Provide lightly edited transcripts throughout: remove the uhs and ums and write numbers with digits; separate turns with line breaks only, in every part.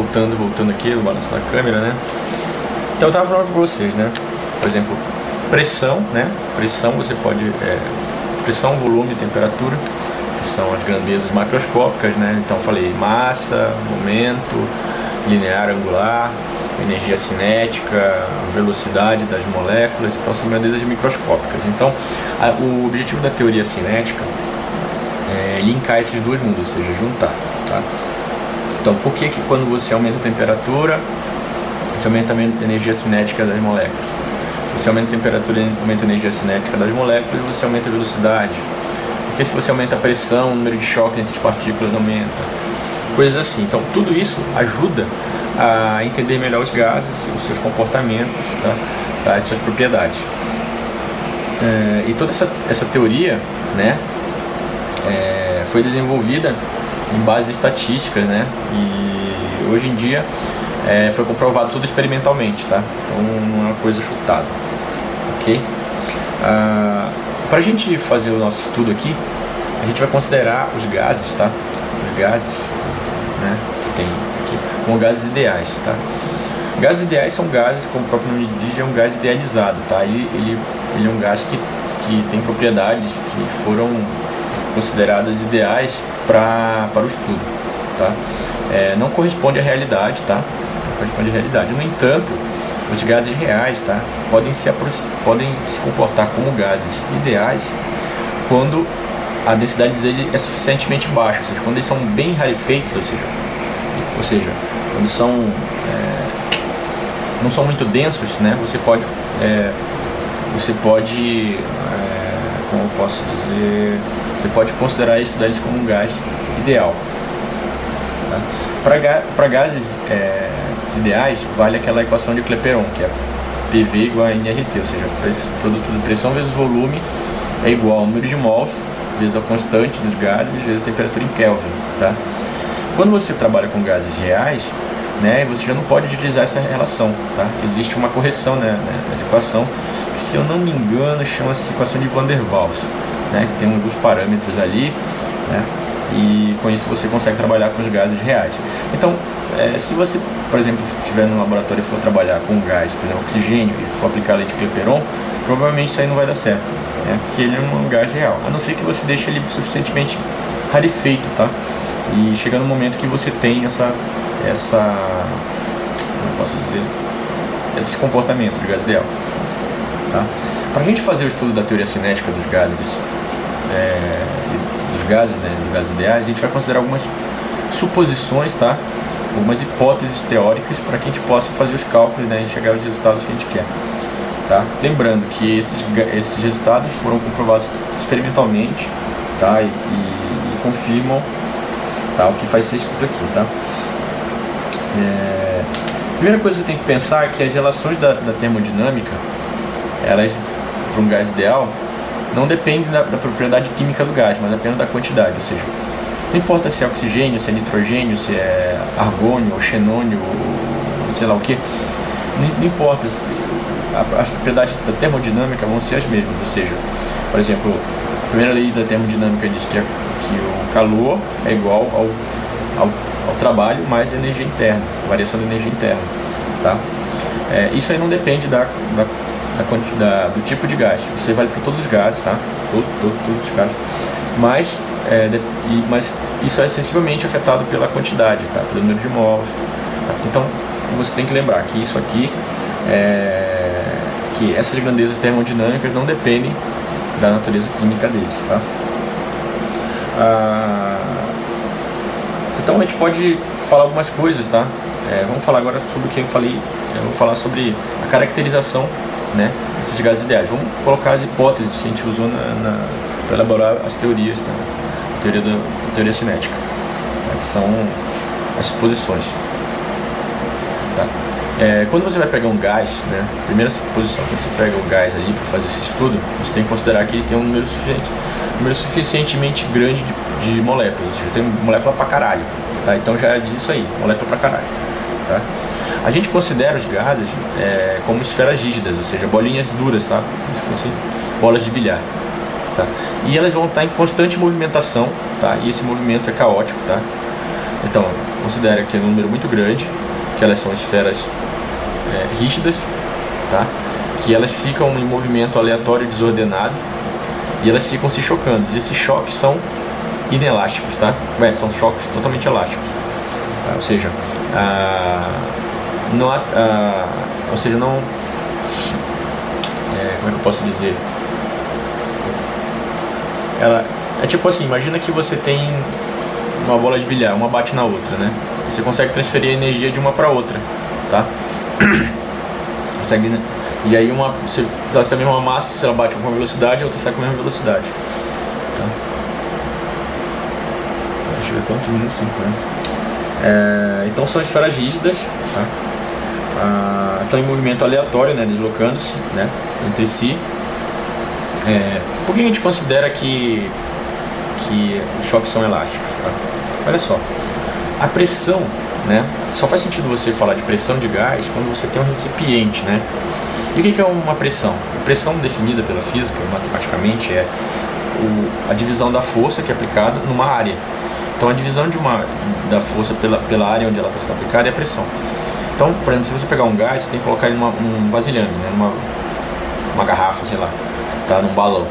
voltando aqui, o balanço da câmera, né? Então eu estava falando para vocês, né? Por exemplo, pressão, né? Pressão você pode... pressão, volume e temperatura, que são as grandezas macroscópicas, né? Então eu falei massa, momento, linear, angular, energia cinética, velocidade das moléculas, então são grandezas microscópicas. Então o objetivo da teoria cinética é linkar esses dois mundos, ou seja, juntar, tá? Então por que quando você aumenta a temperatura, você aumenta a energia cinética das moléculas? Se você aumenta a temperatura e aumenta a energia cinética das moléculas, você aumenta a velocidade. Porque se você aumenta a pressão, o número de choque entre as partículas aumenta. Coisas assim. Então tudo isso ajuda a entender melhor os gases, os seus comportamentos, tá? As suas propriedades. E toda essa teoria, né, foi desenvolvida em bases estatísticas, né, e hoje em dia foi comprovado tudo experimentalmente, tá? Então não é uma coisa chutada, ok? Para a gente fazer o nosso estudo aqui, a gente vai considerar os gases, tá? Os gases, né, que tem aqui, como gases ideais, tá? Gases ideais são gases, como o próprio nome diz, é um gás idealizado, tá? Ele é um gás que tem propriedades que foram consideradas ideais para o estudo, tá? Não corresponde à realidade, tá? Não corresponde à realidade. No entanto, os gases reais, tá, podem se comportar como gases ideais quando a densidade dele é suficientemente baixa, ou seja, quando eles são bem rarefeitos, ou seja, quando não são muito densos, né? Você pode como eu posso dizer, você pode considerar isso deles como um gás ideal, tá? Para gases ideais, vale aquela equação de Clapeyron, que é PV igual a nRT, ou seja, produto de pressão vezes volume é igual ao número de mols vezes a constante dos gases vezes a temperatura em Kelvin, tá? Quando você trabalha com gases reais, né, você já não pode utilizar essa relação, tá? Existe uma correção, né, nessa equação, que, se eu não me engano, chama-se equação de Van der Waals, né, que tem alguns parâmetros ali, né, e com isso você consegue trabalhar com os gases reais. Então, se você, por exemplo, estiver no laboratório e for trabalhar com gás, por exemplo, oxigênio, e for aplicar a lei de Clapeyron, provavelmente isso aí não vai dar certo, né, porque ele é um gás real, a não ser que você deixe ele suficientemente rarefeito, tá? E chega no momento que você tem como posso dizer, esse comportamento de gás ideal, tá? Para a gente fazer o estudo da teoria cinética dos gases, né, dos gases ideais, a gente vai considerar algumas suposições, tá? Algumas hipóteses teóricas para que a gente possa fazer os cálculos, né, e chegar aos resultados que a gente quer, tá? Lembrando que esses resultados foram comprovados experimentalmente, tá? E confirmam, tá, o que vai ser escrito aqui, tá? A primeira coisa que você tem que pensar é que as relações da termodinâmica, elas, para um gás ideal, não dependem da propriedade química do gás, mas apenas da quantidade, ou seja, não importa se é oxigênio, se é nitrogênio, se é argônio, ou xenônio, ou sei lá o que, não importa, as propriedades da termodinâmica vão ser as mesmas, ou seja, por exemplo, a primeira lei da termodinâmica diz que o calor é igual ao trabalho mais a energia interna, a variação da energia interna, tá? Isso aí não depende da quantidade, do tipo de gás, isso aí vale para todos os gases, tá? Todos os gases, mas isso é sensivelmente afetado pela quantidade, tá? Pelo número de mols, tá? Então você tem que lembrar que isso aqui, que essas grandezas termodinâmicas não dependem da natureza química deles, tá? Então a gente pode falar algumas coisas, tá? Vamos falar agora sobre o que eu falei. Vamos falar sobre a caracterização, né, desses gases ideais. Vamos colocar as hipóteses que a gente usou para elaborar as teorias, tá? A teoria cinética, tá? Que são as suposições, tá? Quando você vai pegar um gás, né, a primeira suposição, quando você pega o gás ali para fazer esse estudo, você tem que considerar que ele tem um número suficientemente grande de moléculas, ou seja, tem molécula pra caralho, tá? Então já diz isso aí, molécula pra caralho, tá? A gente considera os gases como esferas rígidas, ou seja, bolinhas duras, tá? Como se fossem bolas de bilhar, tá? E elas vão estar em constante movimentação, tá? E esse movimento é caótico, tá? Então, considera que é um número muito grande, que elas são esferas rígidas, tá? Que elas ficam em movimento aleatório e desordenado, e elas ficam se chocando. E esses choques são inelásticos, tá? São choques totalmente elásticos, tá? Ou seja, não como é que eu posso dizer? Ela é tipo assim, imagina que você tem uma bola de bilhar, uma bate na outra, né? Você consegue transferir a energia de uma para outra, tá? Consegue, né? E aí você usa a mesma massa, se ela bate com uma velocidade, a outra sai com a mesma velocidade, tá? Deixa eu ver quantos minutos, 5, né? Então são esferas rígidas, tá? Estão em movimento aleatório, né? Deslocando-se, né? Entre si. Por que a gente considera que os choques são elásticos, tá? Olha só, a pressão, né? Só faz sentido você falar de pressão de gás quando você tem um recipiente, né? E o que é uma pressão? A pressão definida pela física, matematicamente, é a divisão da força que é aplicada numa área. Então a divisão da força pela área onde ela está sendo aplicada é a pressão. Então, por exemplo, se você pegar um gás, você tem que colocar ele num vasilhame, né? Numa garrafa, sei lá, tá? Num balão.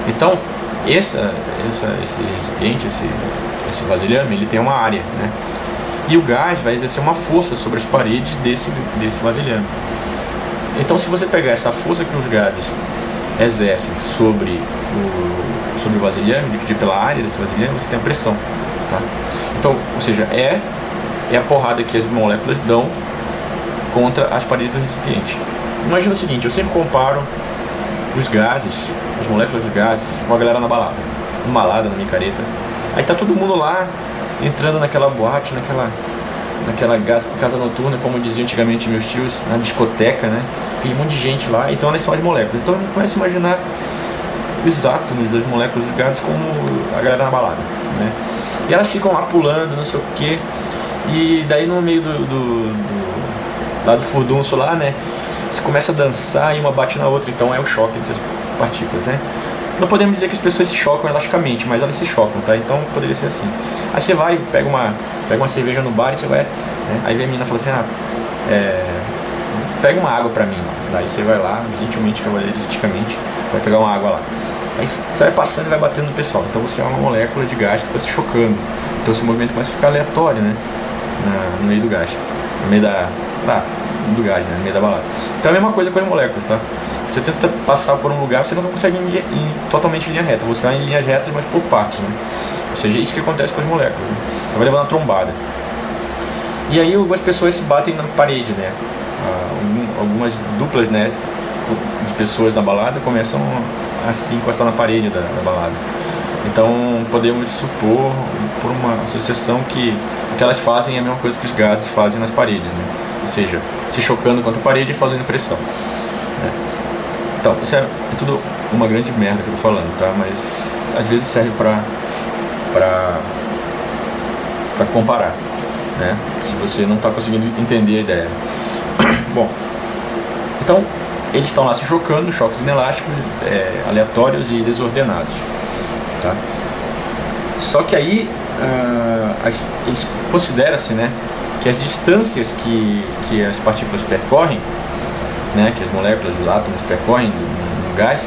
Então, esse recipiente, esse vasilhame, ele tem uma área, né? E o gás vai exercer uma força sobre as paredes desse vasilhame. Então, se você pegar essa força que os gases exercem sobre o vasilhame, dividir pela área desse vasilhame, você tem a pressão, tá? Então, ou seja, é a porrada que as moléculas dão contra as paredes do recipiente. Imagina o seguinte, eu sempre comparo os gases, as moléculas dos gases, com a galera na balada, na micareta. Aí tá todo mundo lá, entrando naquela boate, naquela casa noturna, como diziam antigamente meus tios, na discoteca, né? Tem um monte de gente lá, então elas são as moléculas. Então não começa a imaginar os átomos das moléculas dos gases como a galera na balada, né? E elas ficam lá pulando, não sei o que, e daí no meio lá do furdunço lá, né? Você começa a dançar e uma bate na outra, então é o choque entre as partículas, né? Não podemos dizer que as pessoas se chocam elasticamente, mas elas se chocam, tá? Então poderia ser assim. Aí você vai, pega uma cerveja no bar e você vai, né? Aí vem a menina e fala assim, pega uma água pra mim. Daí você vai lá, gentilmente, cavalheiristicamente, você vai pegar uma água lá. Aí você vai passando e vai batendo no pessoal. Então você é uma molécula de gás que está se chocando. Então esse movimento começa a ficar aleatório, né? No meio do gás. No meio do gás, né? No meio da balada. Então é a mesma coisa com as moléculas, tá? Você tenta passar por um lugar, você não consegue ir totalmente em linha reta. Você vai em linhas retas, mas por partes, né? Ou seja, é isso que acontece com as moléculas, né? Você vai levando uma trombada. E aí algumas pessoas se batem na parede, né? Algumas duplas, né, de pessoas na balada começam a se encostar na parede da balada. Então podemos supor, por uma associação, que o que elas fazem é a mesma coisa que os gases fazem nas paredes, né? Ou seja, se chocando contra a parede e fazendo pressão, né? Então, isso é tudo uma grande merda que eu tô falando, tá? Mas às vezes serve pra comparar, né? Se você não está conseguindo entender a ideia. Bom, então eles estão lá se chocando, choques inelásticos, aleatórios e desordenados, tá? Só que aí eles considera-se, né, que as distâncias que as partículas percorrem, né, que as moléculas, os átomos percorrem no gás,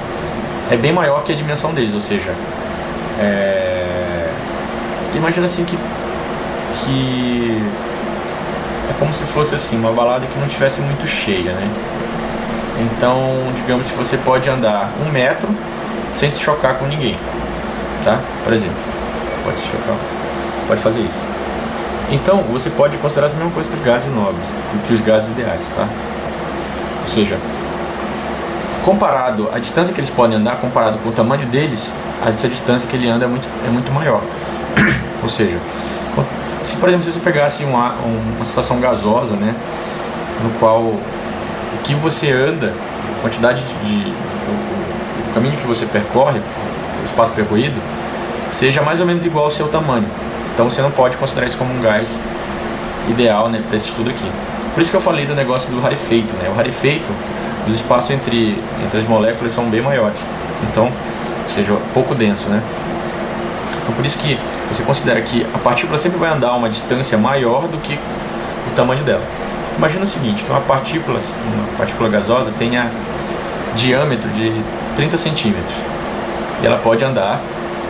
é bem maior que a dimensão deles. Ou seja, imagina assim que é como se fosse assim, uma balada que não estivesse muito cheia, né? Então, digamos que você pode andar 1 metro sem se chocar com ninguém, tá? Por exemplo, você pode se chocar, pode fazer isso. Então, você pode considerar a mesma coisa que os gases nobres, que os gases ideais, tá? Ou seja, comparado a distância que eles podem andar, comparado com o tamanho deles, essa distância que ele anda é muito maior. Ou seja, se por exemplo, se você pegasse uma situação gasosa, né, no qual o que você anda, a quantidade o caminho que você percorre, o espaço percorrido, seja mais ou menos igual ao seu tamanho. Então você não pode considerar isso como um gás ideal, né, para esse estudo aqui. Por isso que eu falei do negócio do rarefeito, né? O rarefeito, os espaços entre as moléculas são bem maiores. Então, ou seja, pouco denso, né? Então, por isso que você considera que a partícula sempre vai andar a uma distância maior do que o tamanho dela. Imagina o seguinte, que uma partícula gasosa tenha diâmetro de 30 centímetros e ela pode andar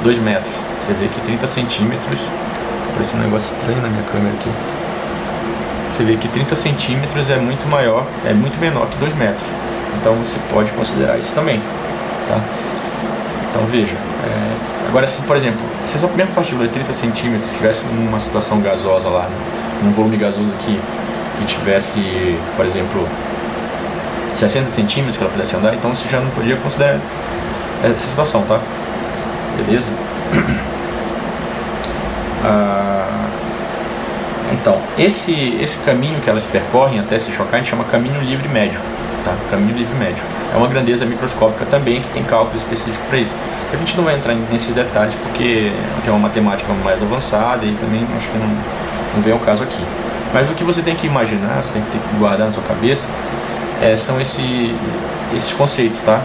2 metros. Você vê que 30 centímetros, parece um negócio estranho na minha câmera aqui. Você vê que 30 centímetros é muito maior, é muito menor que 2 metros. Então você pode considerar isso também, tá? Então veja, agora se por exemplo, se essa mesma partícula de 30 centímetros tivesse numa situação gasosa lá, num volume gasoso que tivesse, por exemplo, 60 centímetros que ela pudesse andar, então você já não podia considerar essa situação, tá? Beleza? Então, esse caminho que elas percorrem até se chocar, a gente chama caminho livre médio, tá? Caminho livre médio. É uma grandeza microscópica também, que tem cálculo específico para isso. A gente não vai entrar nesses detalhes, porque tem uma matemática mais avançada e também acho que não vem ao caso aqui. Mas o que você tem que imaginar, você tem que guardar na sua cabeça, são esses conceitos, tá?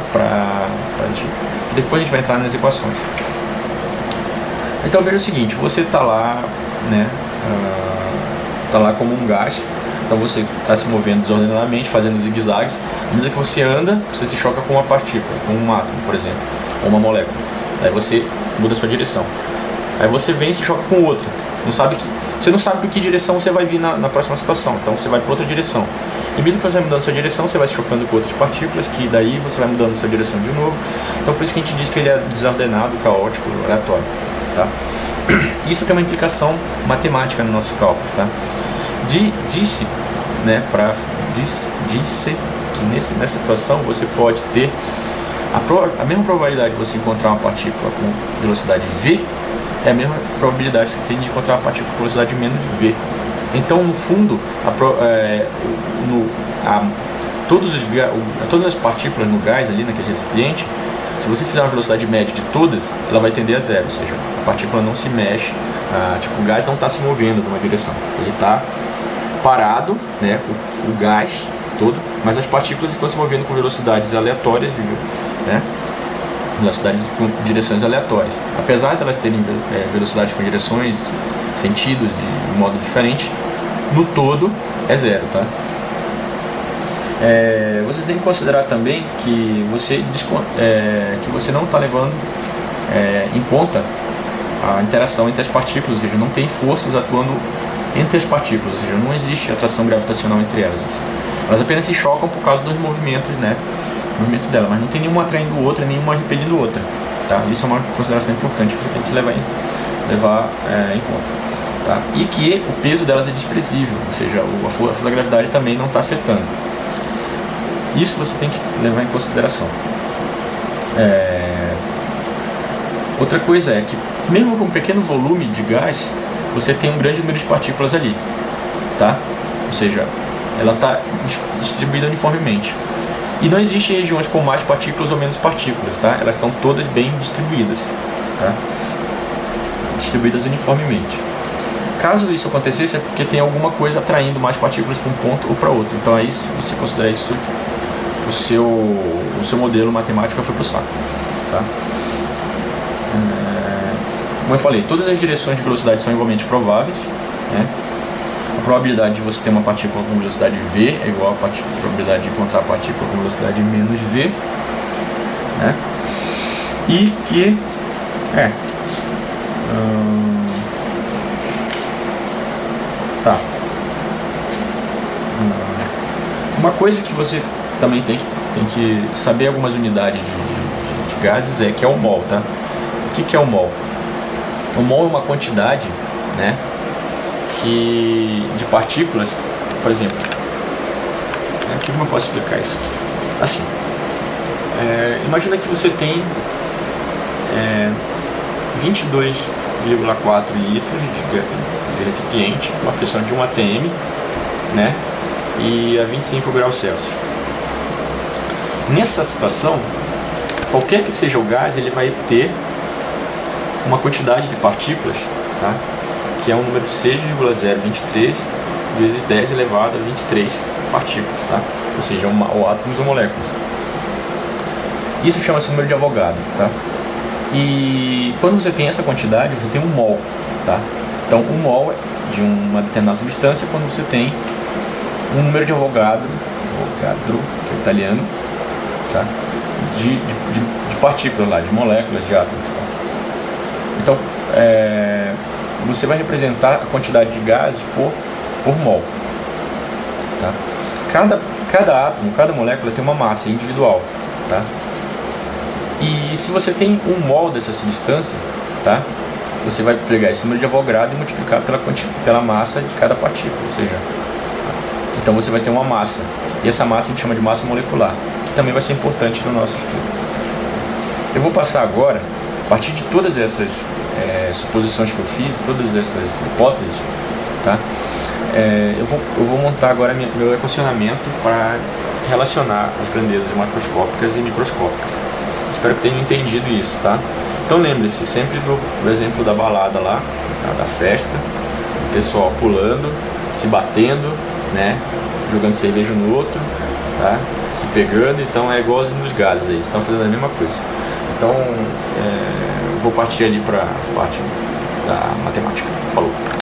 Depois a gente vai entrar nas equações. Então veja o seguinte, você está lá, né? Está lá como um gás, então você está se movendo desordenadamente, fazendo zigue-zagues. À medida que você anda, você se choca com uma partícula, com um átomo, por exemplo, ou uma molécula. Aí você muda a sua direção. Aí você vem e se choca com outra. Você não sabe por que direção você vai vir na próxima situação, então você vai para outra direção. E à medida que você vai mudando a sua direção, você vai se chocando com outras partículas, que daí você vai mudando a sua direção de novo. Então por isso que a gente diz que ele é desordenado, caótico, aleatório, tá? Isso tem uma implicação matemática nos nossos cálculos, tá? Disse que nessa situação você pode ter a mesma probabilidade de você encontrar uma partícula com velocidade v é a mesma probabilidade que você tem de encontrar uma partícula com velocidade menos v. Então, no fundo, todas as partículas no gás ali naquele recipiente, se você fizer uma velocidade média de todas, ela vai tender a zero, ou seja, a partícula não se mexe, o gás não está se movendo numa direção, ele está parado, né, o gás todo, mas as partículas estão se movendo com velocidades aleatórias, né, velocidades com direções aleatórias. Apesar de elas terem velocidades com direções, sentidos e modo diferente, no todo é zero, tá? Você tem que considerar também que você não está levando em conta a interação entre as partículas, ou seja, não tem forças atuando entre as partículas, ou seja, não existe atração gravitacional entre elas. Elas apenas se chocam por causa dos movimentos, né? Movimento dela, mas não tem nenhuma atraindo outra, nenhuma repelindo outra, tá? Isso é uma consideração importante que você tem que levar em conta, tá? E que o peso delas é desprezível, ou seja, a força da gravidade também não está afetando. Isso você tem que levar em consideração. Outra coisa é que, mesmo com um pequeno volume de gás, você tem um grande número de partículas ali, tá? Ou seja, ela está distribuída uniformemente. E não existem regiões com mais partículas ou menos partículas, tá? Elas estão todas bem distribuídas, tá? Distribuídas uniformemente. Caso isso acontecesse, é porque tem alguma coisa atraindo mais partículas para um ponto ou para outro. Então aí, se você considerar isso, o seu modelo matemático foi para o saco, tá? Como eu falei, todas as direções de velocidade são igualmente prováveis, né? A probabilidade de você ter uma partícula com velocidade v é igual à probabilidade de encontrar a partícula com velocidade menos v, né? E que uma coisa que você também tem que saber algumas unidades de gases que é o mol, tá? O que é o mol? O mol é uma quantidade, né, de partículas, por exemplo, como eu posso explicar isso aqui? Assim, imagina que você tem 22,4 litros de recipiente, uma pressão de 1 atm, né, e a 25 graus Celsius. Nessa situação, qualquer que seja o gás, ele vai ter uma quantidade de partículas, tá, que é um número de 6,023 vezes 10 elevado a 23 partículas, tá? Ou seja, átomos ou moléculas. Isso chama-se número de Avogadro, tá? E quando você tem essa quantidade, você tem um mol, tá? Então, um mol é de uma determinada substância quando você tem um número de Avogadro, que é italiano, tá? De partículas lá, de moléculas, de átomos. Tá? Então, você vai representar a quantidade de gases por mol. Tá? Cada átomo, cada molécula tem uma massa individual. Tá? E se você tem um mol dessa substância, tá? Você vai pegar esse número de Avogadro e multiplicar pela massa de cada partícula, ou seja, então você vai ter uma massa, e essa massa a gente chama de massa molecular, que também vai ser importante no nosso estudo. Eu vou passar agora, a partir de todas essas suposições que eu fiz, todas essas hipóteses, tá? Eu vou montar agora meu equacionamento para relacionar as grandezas macroscópicas e microscópicas. Espero que tenham entendido isso, tá? Então lembre-se sempre do exemplo da balada lá, tá? Da festa, o pessoal pulando, se batendo, né? Jogando cerveja um no outro, tá? Se pegando, então é igualzinho nos gases aí, estão fazendo a mesma coisa. Então vou partir ali para a parte da matemática. Falou!